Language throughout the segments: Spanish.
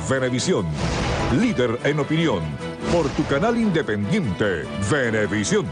Venevisión, líder en opinión, por tu canal independiente, Venevisión.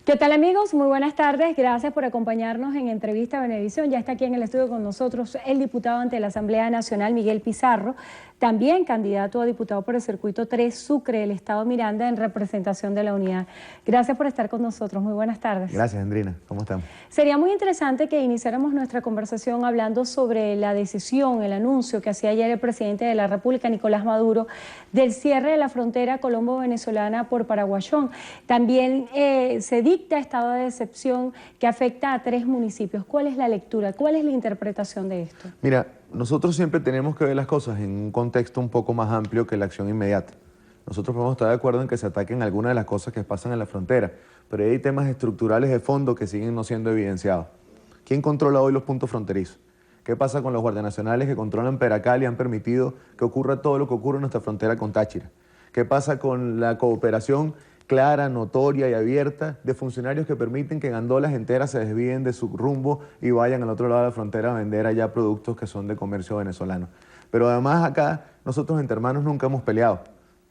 ¿Qué tal, amigos? Muy buenas tardes. Gracias por acompañarnos en Entrevista Venevisión. Ya está aquí en el estudio con nosotros el diputado ante la Asamblea Nacional, Miguel Pizarro, también candidato a diputado por el Circuito 3 Sucre del Estado Miranda en representación de la Unidad. Gracias por estar con nosotros. Muy buenas tardes. Gracias, Andrina. ¿Cómo estamos? Sería muy interesante que iniciáramos nuestra conversación hablando sobre la decisión, el anuncio que hacía ayer el presidente de la República, Nicolás Maduro, del cierre de la frontera colombo-venezolana por Paraguayón. También se dicta estado de excepción que afecta a 3 municipios. ¿Cuál es la lectura? ¿Cuál es la interpretación de esto? Mira, nosotros siempre tenemos que ver las cosas en un contexto un poco más amplio que la acción inmediata. Nosotros podemos estar de acuerdo en que se ataquen algunas de las cosas que pasan en la frontera, pero hay temas estructurales de fondo que siguen no siendo evidenciados. ¿Quién controla hoy los puntos fronterizos? ¿Qué pasa con los guardias nacionales que controlan Peracal y han permitido que ocurra todo lo que ocurre en nuestra frontera con Táchira? ¿Qué pasa con la cooperación clara, notoria y abierta de funcionarios que permiten que gandolas enteras se desvíen de su rumbo y vayan al otro lado de la frontera a vender allá productos que son de comercio venezolano? Pero además acá nosotros entre hermanos nunca hemos peleado.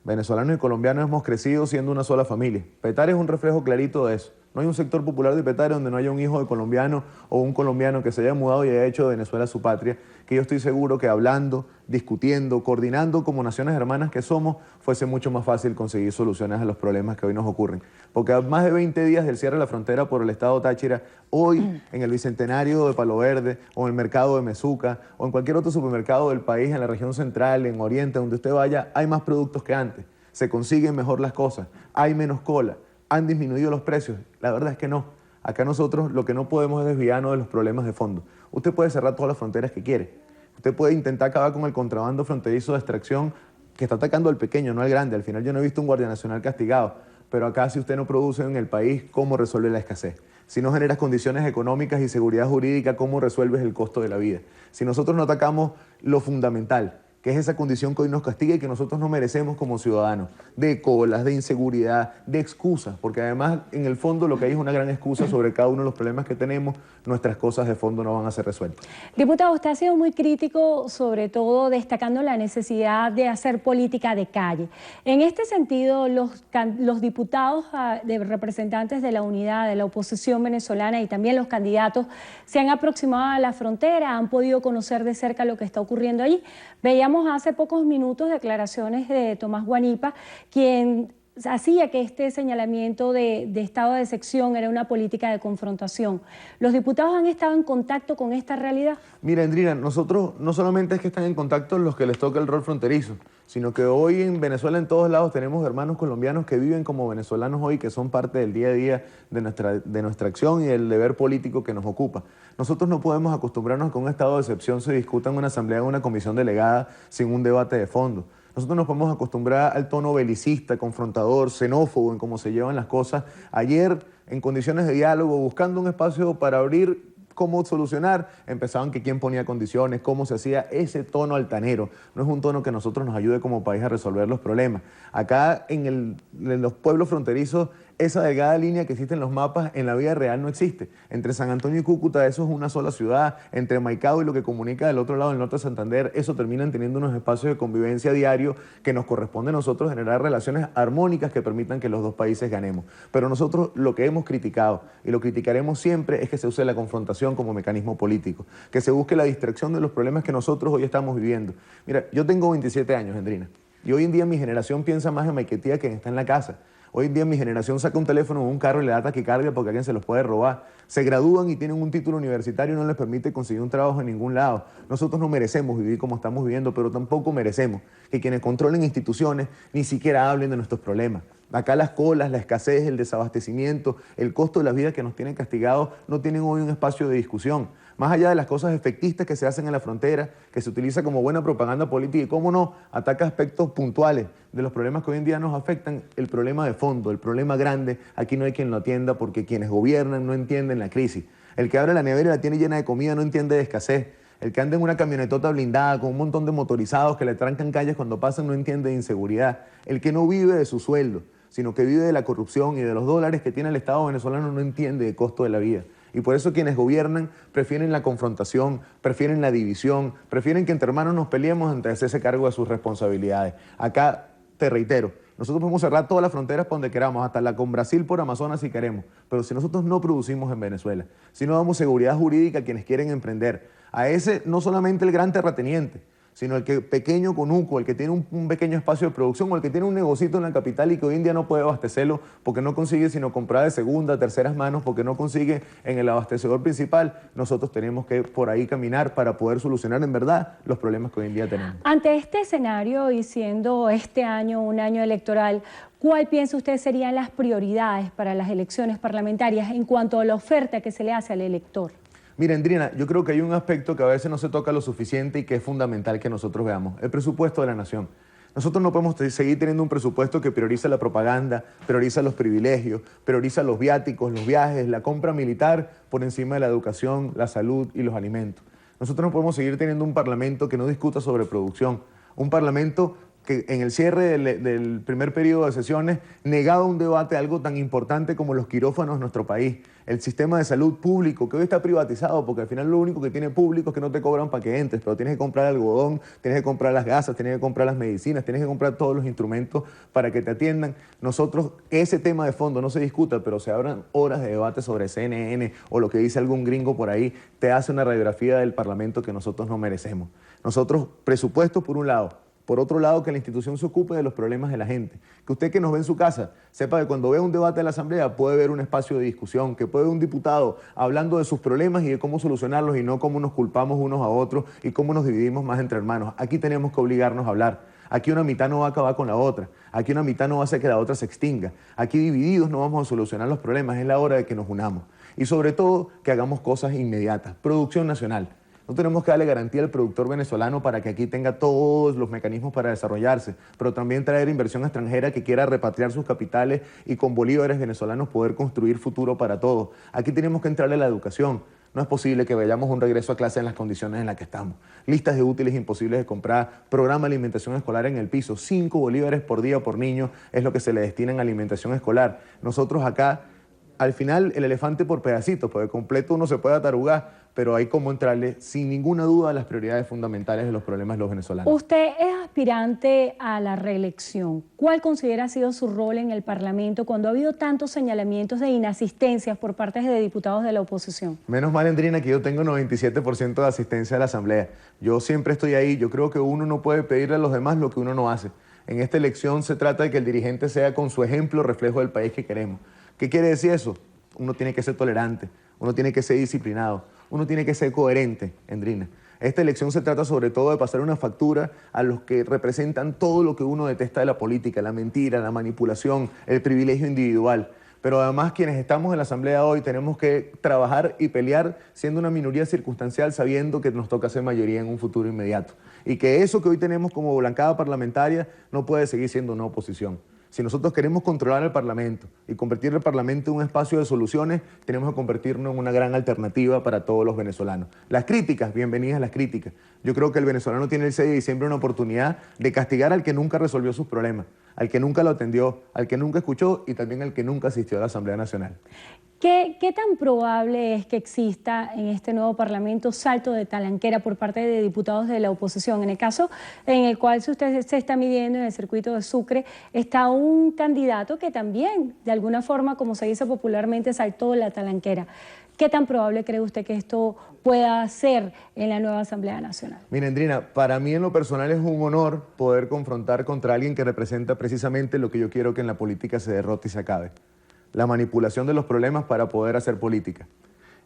Venezolanos y colombianos hemos crecido siendo una sola familia. Petare es un reflejo clarito de eso. No hay un sector popular de Petare donde no haya un hijo de colombiano o un colombiano que se haya mudado y haya hecho de Venezuela su patria, que yo estoy seguro que hablando, discutiendo, coordinando como naciones hermanas que somos, fuese mucho más fácil conseguir soluciones a los problemas que hoy nos ocurren. Porque a más de 20 días del cierre de la frontera por el estado Táchira, hoy en el Bicentenario de Palo Verde o en el mercado de Mezuca o en cualquier otro supermercado del país, en la región central, en Oriente, donde usted vaya, hay más productos que antes. Se consiguen mejor las cosas, hay menos cola. ¿Han disminuido los precios? La verdad es que no. Acá nosotros lo que no podemos es desviarnos de los problemas de fondo. Usted puede cerrar todas las fronteras que quiere. Usted puede intentar acabar con el contrabando fronterizo de extracción que está atacando al pequeño, no al grande. Al final yo no he visto un guardia nacional castigado. Pero acá si usted no produce en el país, ¿cómo resuelve la escasez? Si no generas condiciones económicas y seguridad jurídica, ¿cómo resuelves el costo de la vida? Si nosotros no atacamos lo fundamental, que es esa condición que hoy nos castiga y que nosotros no merecemos como ciudadanos, de colas, de inseguridad, de excusas, porque además en el fondo lo que hay es una gran excusa sobre cada uno de los problemas que tenemos, nuestras cosas de fondo no van a ser resueltas. Diputado, usted ha sido muy crítico, sobre todo destacando la necesidad de hacer política de calle. En este sentido, los diputados de representantes de la unidad, de la oposición venezolana y también los candidatos se han aproximado a la frontera, han podido conocer de cerca lo que está ocurriendo allí. Veíamos hace pocos minutos declaraciones de Tomás Guanipa, quien hacía que este señalamiento de estado de excepción era una política de confrontación. ¿Los diputados han estado en contacto con esta realidad? Mira, Andrina, nosotros no solamente es que están en contacto los que les toca el rol fronterizo, sino que hoy en Venezuela en todos lados tenemos hermanos colombianos que viven como venezolanos hoy, que son parte del día a día de nuestra acción y del deber político que nos ocupa. Nosotros no podemos acostumbrarnos a que un estado de excepción se discuta en una asamblea, en una comisión delegada, sin un debate de fondo. Nosotros nos podemos acostumbrar al tono belicista, confrontador, xenófobo en cómo se llevan las cosas. Ayer, en condiciones de diálogo, buscando un espacio para abrir cómo solucionar, empezaban que quién ponía condiciones, cómo se hacía ese tono altanero. No es un tono que a nosotros nos ayude como país a resolver los problemas. Acá en los pueblos fronterizos, esa delgada línea que existe en los mapas en la vida real no existe. Entre San Antonio y Cúcuta eso es una sola ciudad. Entre Maicao y lo que comunica del otro lado, del norte de Santander, eso terminan teniendo unos espacios de convivencia diario que nos corresponde a nosotros generar relaciones armónicas que permitan que los dos países ganemos. Pero nosotros lo que hemos criticado y lo criticaremos siempre es que se use la confrontación como mecanismo político, que se busque la distracción de los problemas que nosotros hoy estamos viviendo. Mira, yo tengo 27 años, Andrina, y hoy en día mi generación piensa más en Maiquetía que en está en la casa. Hoy en día mi generación saca un teléfono o un carro y le da taquicardia porque alguien se los puede robar. Se gradúan y tienen un título universitario y no les permite conseguir un trabajo en ningún lado. Nosotros no merecemos vivir como estamos viviendo, pero tampoco merecemos que quienes controlen instituciones ni siquiera hablen de nuestros problemas. Acá las colas, la escasez, el desabastecimiento, el costo de la vida que nos tienen castigados no tienen hoy un espacio de discusión. Más allá de las cosas efectistas que se hacen en la frontera, que se utiliza como buena propaganda política y, cómo no, ataca aspectos puntuales de los problemas que hoy en día nos afectan, el problema de fondo, el problema grande, aquí no hay quien lo atienda porque quienes gobiernan no entienden la crisis. El que abre la nevera y la tiene llena de comida no entiende de escasez. El que anda en una camionetota blindada con un montón de motorizados que le trancan calles cuando pasan no entiende de inseguridad. El que no vive de su sueldo, sino que vive de la corrupción y de los dólares que tiene el Estado venezolano no entiende de costo de la vida. Y por eso quienes gobiernan prefieren la confrontación, prefieren la división, prefieren que entre hermanos nos peleemos antes de hacerse cargo de sus responsabilidades. Acá, te reitero, nosotros podemos cerrar todas las fronteras por donde queramos, hasta la con Brasil por Amazonas si queremos, pero si nosotros no producimos en Venezuela, si no damos seguridad jurídica a quienes quieren emprender, a ese no solamente el gran terrateniente, sino el que pequeño conuco, el que tiene un pequeño espacio de producción o el que tiene un negocito en la capital y que hoy en día no puede abastecerlo porque no consigue sino comprar de segunda, terceras manos, porque no consigue en el abastecedor principal, nosotros tenemos que por ahí caminar para poder solucionar en verdad los problemas que hoy en día tenemos. Ante este escenario y siendo este año un año electoral, ¿cuál piensa usted serían las prioridades para las elecciones parlamentarias en cuanto a la oferta que se le hace al elector? Mira, Andrina, yo creo que hay un aspecto que a veces no se toca lo suficiente y que es fundamental que nosotros veamos, el presupuesto de la nación. Nosotros no podemos seguir teniendo un presupuesto que prioriza la propaganda, prioriza los privilegios, prioriza los viáticos, los viajes, la compra militar por encima de la educación, la salud y los alimentos. Nosotros no podemos seguir teniendo un parlamento que no discuta sobre producción, un parlamento que en el cierre del primer periodo de sesiones negaba un debate de algo tan importante como los quirófanos en nuestro país, el sistema de salud público que hoy está privatizado porque al final lo único que tiene público es que no te cobran para que entres, pero tienes que comprar algodón, tienes que comprar las gasas, tienes que comprar las medicinas, tienes que comprar todos los instrumentos para que te atiendan. Nosotros, ese tema de fondo no se discuta, pero se abran horas de debate sobre CNN o lo que dice algún gringo por ahí, te hace una radiografía del Parlamento que nosotros no merecemos. Nosotros, presupuesto por un lado, por otro lado, que la institución se ocupe de los problemas de la gente. Que usted que nos ve en su casa sepa que cuando vea un debate de la Asamblea puede ver un espacio de discusión, que puede ver un diputado hablando de sus problemas y de cómo solucionarlos y no cómo nos culpamos unos a otros y cómo nos dividimos más entre hermanos. Aquí tenemos que obligarnos a hablar. Aquí una mitad no va a acabar con la otra. Aquí una mitad no va a hacer que la otra se extinga. Aquí divididos no vamos a solucionar los problemas. Es la hora de que nos unamos. Y sobre todo que hagamos cosas inmediatas. Producción nacional. No tenemos que darle garantía al productor venezolano para que aquí tenga todos los mecanismos para desarrollarse, pero también traer inversión extranjera que quiera repatriar sus capitales y con bolívares venezolanos poder construir futuro para todos. Aquí tenemos que entrarle a la educación. No es posible que vayamos a un regreso a clase en las condiciones en las que estamos. Listas de útiles imposibles de comprar, programa de alimentación escolar en el piso, 5 bolívares por día por niño es lo que se le destina en alimentación escolar. Nosotros acá, al final, el elefante por pedacitos, porque completo uno se puede atarugar, pero hay como entrarle sin ninguna duda a las prioridades fundamentales de los problemas de los venezolanos. Usted es aspirante a la reelección. ¿Cuál considera ha sido su rol en el Parlamento cuando ha habido tantos señalamientos de inasistencias por parte de diputados de la oposición? Menos mal, Andrina, que yo tengo 97% de asistencia a la Asamblea. Yo siempre estoy ahí. Yo creo que uno no puede pedirle a los demás lo que uno no hace. En esta elección se trata de que el dirigente sea con su ejemplo reflejo del país que queremos. ¿Qué quiere decir eso? Uno tiene que ser tolerante, uno tiene que ser disciplinado, uno tiene que ser coherente, Andrina. Esta elección se trata sobre todo de pasar una factura a los que representan todo lo que uno detesta de la política, la mentira, la manipulación, el privilegio individual. Pero además quienes estamos en la Asamblea hoy tenemos que trabajar y pelear siendo una minoría circunstancial, sabiendo que nos toca ser mayoría en un futuro inmediato. Y que eso que hoy tenemos como bancada parlamentaria no puede seguir siendo una oposición. Si nosotros queremos controlar el Parlamento y convertir el Parlamento en un espacio de soluciones, tenemos que convertirnos en una gran alternativa para todos los venezolanos. Las críticas, bienvenidas las críticas. Yo creo que el venezolano tiene el 6 de diciembre una oportunidad de castigar al que nunca resolvió sus problemas, al que nunca lo atendió, al que nunca escuchó y también al que nunca asistió a la Asamblea Nacional. ¿Qué tan probable es que exista en este nuevo Parlamento salto de talanquera por parte de diputados de la oposición? En el caso en el cual usted se está midiendo en el circuito de Sucre, está un candidato que también, de alguna forma, como se dice popularmente, saltó la talanquera. ¿Qué tan probable cree usted que esto pueda ser en la nueva Asamblea Nacional? Mira, Andrina, para mí en lo personal es un honor poder confrontar contra alguien que representa precisamente lo que yo quiero que en la política se derrote y se acabe. La manipulación de los problemas para poder hacer política.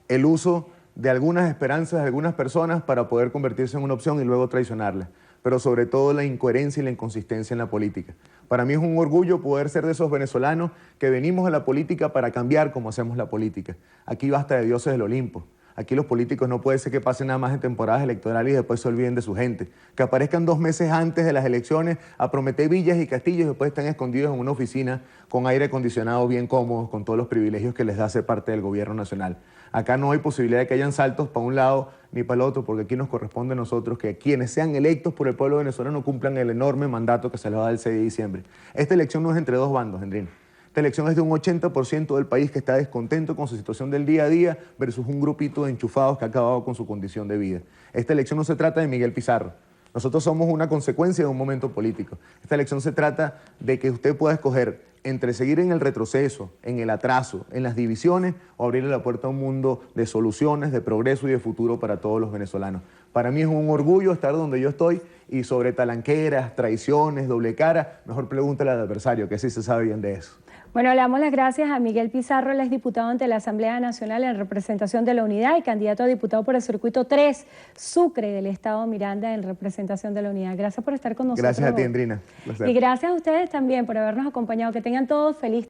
El uso de algunas esperanzas de algunas personas para poder convertirse en una opción y luego traicionarla. Pero sobre todo la incoherencia y la inconsistencia en la política. Para mí es un orgullo poder ser de esos venezolanos que venimos a la política para cambiar cómo hacemos la política. Aquí basta de dioses del Olimpo. Aquí los políticos no puede ser que pasen nada más en temporadas electorales y después se olviden de su gente. Que aparezcan 2 meses antes de las elecciones a prometer villas y castillos y después están escondidos en una oficina con aire acondicionado bien cómodos, con todos los privilegios que les da ser parte del gobierno nacional. Acá no hay posibilidad de que hayan saltos para un lado ni para el otro, porque aquí nos corresponde a nosotros que quienes sean electos por el pueblo venezolano cumplan el enorme mandato que se les va a dar el 6 de diciembre. Esta elección no es entre 2 bandos, Andrina. Esta elección es de un 80% del país que está descontento con su situación del día a día versus un grupito de enchufados que ha acabado con su condición de vida. Esta elección no se trata de Miguel Pizarro. Nosotros somos una consecuencia de un momento político. Esta elección se trata de que usted pueda escoger entre seguir en el retroceso, en el atraso, en las divisiones o abrirle la puerta a un mundo de soluciones, de progreso y de futuro para todos los venezolanos. Para mí es un orgullo estar donde yo estoy y sobre talanqueras, traiciones, doble cara, mejor pregúntale al adversario, que sí se sabe bien de eso. Bueno, le damos las gracias a Miguel Pizarro, él es diputado ante la Asamblea Nacional en representación de la Unidad y candidato a diputado por el Circuito 3, Sucre, del Estado Miranda, en representación de la Unidad. Gracias por estar con nosotros. Gracias a ti, Andrina. Y gracias a ustedes también por habernos acompañado. Que tengan todos feliz